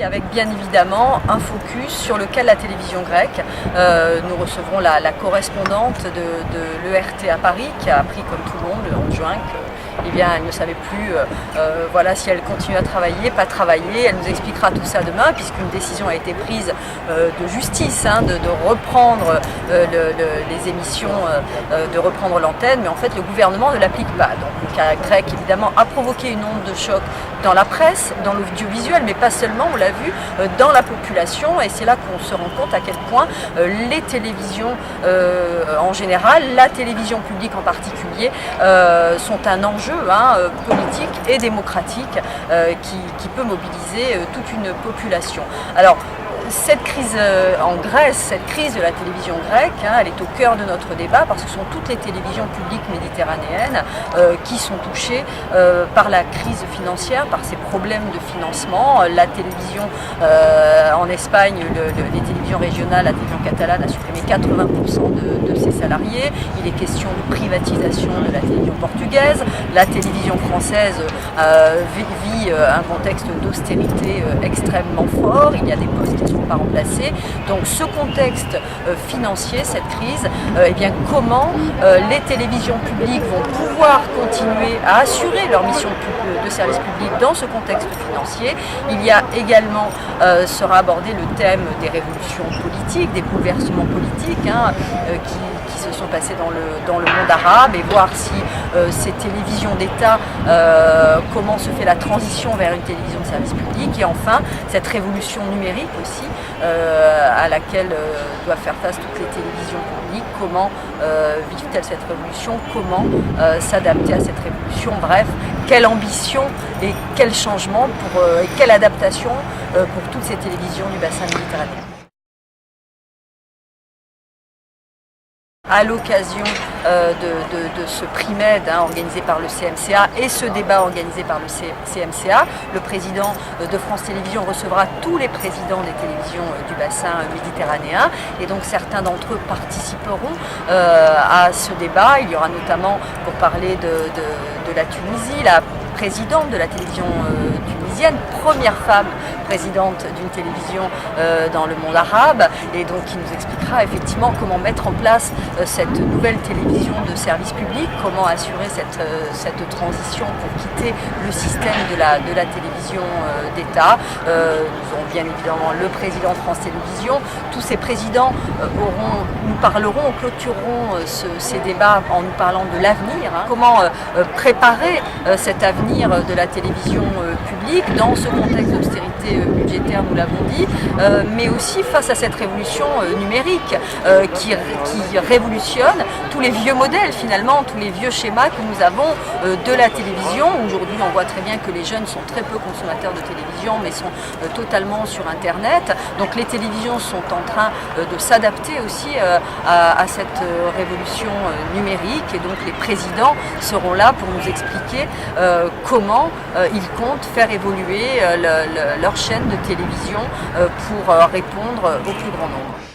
Avec bien évidemment un focus sur lequel la télévision grecque. Nous recevrons la correspondante de l'ERT à Paris qui a appris comme tout le monde le 11 juin elle ne savait plus si elle continue à travailler, pas travailler. Elle nous expliquera tout ça demain puisqu'une décision a été prise de justice de reprendre les émissions, de reprendre l'antenne, mais en fait le gouvernement ne l'applique pas. Donc le cas grec évidemment a provoqué une onde de choc dans la presse, dans l'audiovisuel, mais pas seulement, on l'a vu, dans la population, et c'est là qu'on se rend compte à quel point les télévisions en général, la télévision publique en particulier, sont un enjeu politique et démocratique qui peut mobiliser toute une population. Alors, cette crise en Grèce, cette crise de la télévision grecque, elle est au cœur de notre débat parce que ce sont toutes les télévisions publiques méditerranéennes qui sont touchées par la crise financière, par ces problèmes de financement. La télévision en Espagne, les télévisions régionales, la télévision catalane a supprimé 80% de ses salariés. Il est question de privatisation de la télévision portugaise. La télévision française vit un contexte d'austérité extrêmement fort. Il y a des postes qui ne sont pas remplacés. Donc ce contexte financier, cette crise, comment les télévisions publiques vont pouvoir continuer à assurer leur mission de service public dans ce contexte financier. Il y a également, sera abordé le thème des révolutions politiques, des bouleversements politiques qui se sont passés dans le monde arabe, et voir si ces télévisions d'État, comment se fait la transition vers une télévision de service public, et enfin cette révolution numérique aussi à laquelle doivent faire face toutes les télévisions publiques. Comment vivent-elles cette révolution? Comment s'adapter à cette révolution? Bref, quelle ambition et quel changement et quelle adaptation pour toutes ces télévisions du bassin méditerranéen. À l'occasion de ce prix MED organisé par le CMCA et ce débat organisé par le CMCA, le président de France Télévisions recevra tous les présidents des télévisions du bassin méditerranéen, et donc certains d'entre eux participeront à ce débat. Il y aura notamment, pour parler de la Tunisie, la présidente de la télévision tunisienne, première femme présidente d'une télévision dans le monde arabe, et donc qui nous expliquera effectivement comment mettre en place cette nouvelle télévision de service public, comment assurer cette transition pour quitter le système de la télévision d'État. Nous aurons bien évidemment le président de France Télévisions. Tous ces présidents nous parleront, clôtureront ces débats en nous parlant de l'avenir, comment préparer cet avenir de la télévision publique dans ce contexte d'austérité budgétaire, nous l'avons dit, mais aussi face à cette révolution numérique qui révolutionne tous les vieux modèles finalement, tous les vieux schémas que nous avons de la télévision. Aujourd'hui, on voit très bien que les jeunes sont très peu consommateurs de télévision, mais sont totalement sur Internet. Donc les télévisions sont en train de s'adapter aussi à cette révolution numérique, et donc les présidents seront là pour nous expliquer comment ils comptent faire évoluer leur chaîne de télévision pour répondre au plus grand nombre.